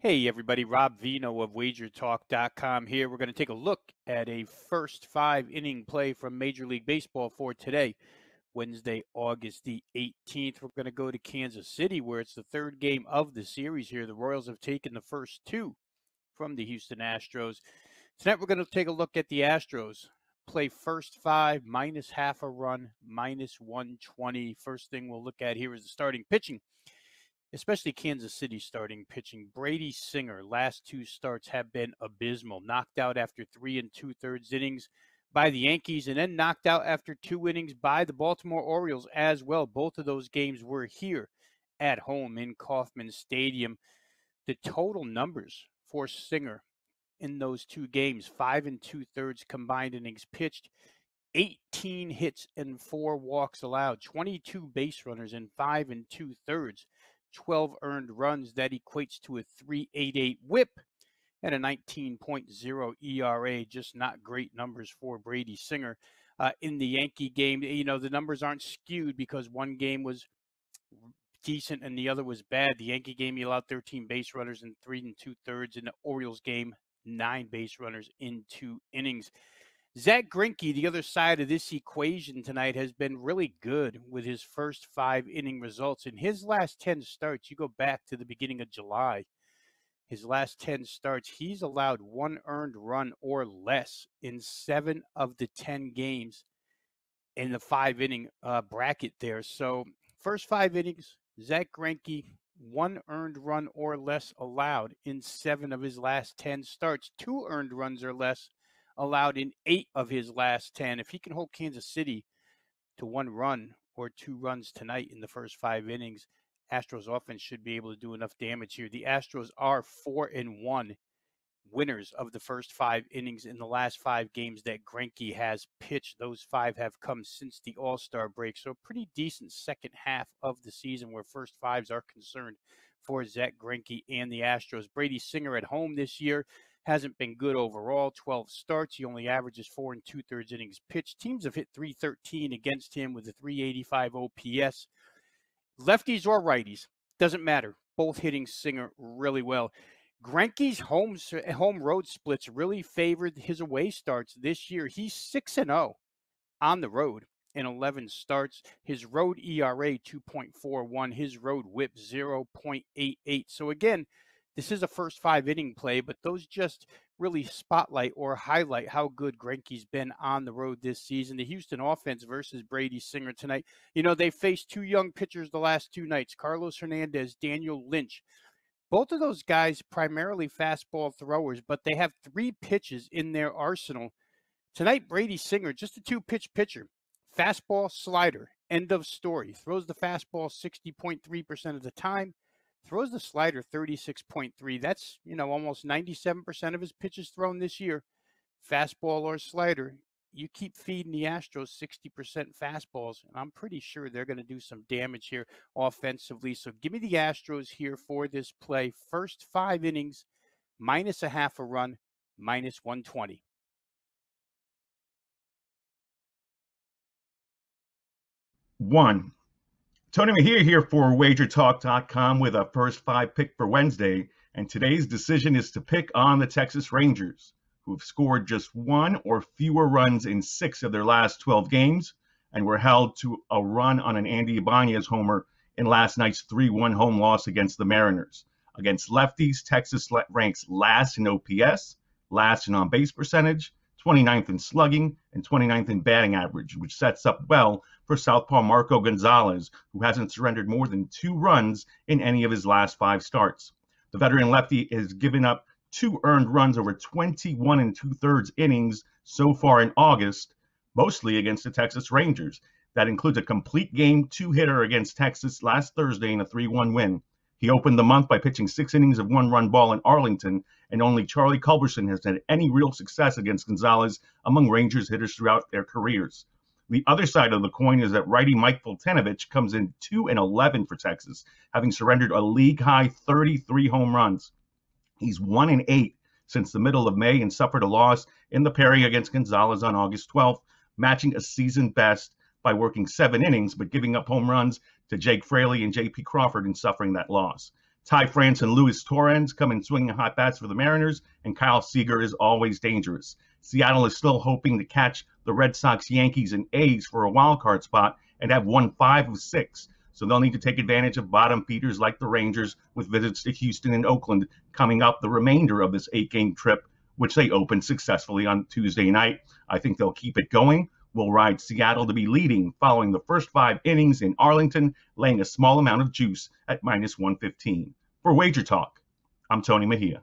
Hey everybody, Rob Veno of WagerTalk.com here. We're going to take a look at a first 5 inning play from Major League Baseball for today, Wednesday, August the 18th. We're going to go to Kansas City where it's the third game of the series here. The Royals have taken the first two from the Houston Astros. Tonight we're going to take a look at the Astros. Play first 5, minus half a run, minus 120. First thing we'll look at here is the starting pitching, especially Kansas City starting pitching. Brady Singer, last two starts have been abysmal. Knocked out after 3 2/3 innings by the Yankees, and then knocked out after 2 innings by the Baltimore Orioles as well. Both of those games were here at home in Kauffman Stadium. The total numbers for Singer in those two games: 5 2/3 combined innings pitched, 18 hits and 4 walks allowed, 22 base runners in 5 2/3, 12 earned runs. That equates to a 3.88 whip and a 19.0 ERA. Just not great numbers for Brady Singer. In the Yankee game, the numbers aren't skewed because one game was decent and the other was bad. The Yankee game, he allowed 13 base runners in 3 2/3. In the Orioles game, 9 base runners in 2 innings. Zach Greinke, the other side of this equation tonight, has been really good with his first 5 inning results. In his last 10 starts, you go back to the beginning of July, his last 10 starts, he's allowed 1 earned run or less in 7 of the 10 games in the 5 inning bracket there. So first 5 innings, Zach Greinke, 1 earned run or less allowed in 7 of his last 10 starts, 2 earned runs or less allowed in 8 of his last 10. If he can hold Kansas City to 1 run or 2 runs tonight in the first 5 innings, Astros offense should be able to do enough damage here. The Astros are 4-1 winners of the first 5 innings in the last 5 games that Greinke has pitched. Those 5 have come since the All-Star break. So a pretty decent second half of the season where first 5s are concerned for Zach Greinke and the Astros. Brady Singer at home this year hasn't been good overall. 12 starts. He only averages 4 2/3 innings pitched. Teams have hit .313 against him with a .385 OPS. Lefties or righties, doesn't matter. Both hitting Singer really well. Greinke's home road splits really favored his away starts this year. He's 6-0 on the road in 11 starts. His road ERA 2.41, his road whip 0.88. So again, this is a first 5 inning play, but those just really spotlight or highlight how good Greinke's been on the road this season. The Houston offense versus Brady Singer tonight. They faced 2 young pitchers the last 2 nights, Carlos Hernandez, Daniel Lynch. Both of those guys primarily fastball throwers, but they have 3 pitches in their arsenal. Tonight, Brady Singer, just a 2-pitch pitcher. Fastball, slider, end of story. Throws the fastball 60.3% of the time. Throws the slider 36.3. That's, almost 97% of his pitches thrown this year. Fastball or slider. You keep feeding the Astros 60% fastballs, and I'm pretty sure they're going to do some damage here offensively. So give me the Astros here for this play. First 5 innings, minus a half a run, minus 120. One. Tony Mejia here for WagerTalk.com with a first 5 pick for Wednesday, and today's decision is to pick on the Texas Rangers, who have scored just 1 or fewer runs in 6 of their last 12 games and were held to a run on an Andy Ibanez homer in last night's 3-1 home loss against the Mariners. Against lefties, Texas ranks last in OPS, last in on-base percentage, 29th in slugging, and 29th in batting average, which sets up well for southpaw Marco Gonzalez, who hasn't surrendered more than 2 runs in any of his last 5 starts. The veteran lefty has given up 2 earned runs over 21 2/3 innings so far in August, mostly against the Texas Rangers. That includes a complete game 2-hitter against Texas last Thursday in a 3-1 win. He opened the month by pitching 6 innings of 1-run ball in Arlington, and only Charlie Culberson has had any real success against Gonzalez among Rangers hitters throughout their careers. The other side of the coin is that righty Mike Foltynewicz comes in 2-11 for Texas, having surrendered a league-high 33 home runs. He's 1-8 since the middle of May and suffered a loss in the pairing against Gonzalez on August 12th, matching a season best by working 7 innings, but giving up home runs to Jake Fraley and J.P. Crawford and suffering that loss. Ty France and Luis Torrens come in swinging hot bats for the Mariners, and Kyle Seager is always dangerous. Seattle is still hoping to catch the Red Sox, Yankees, and A's for a wild card spot and have won 5 of 6. So they'll need to take advantage of bottom feeders like the Rangers with visits to Houston and Oakland coming up the remainder of this 8-game trip, which they opened successfully on Tuesday night. I think they'll keep it going. We'll ride Seattle to be leading following the first 5 innings in Arlington, laying a small amount of juice at -115. For Wager Talk, I'm Tony Mejia.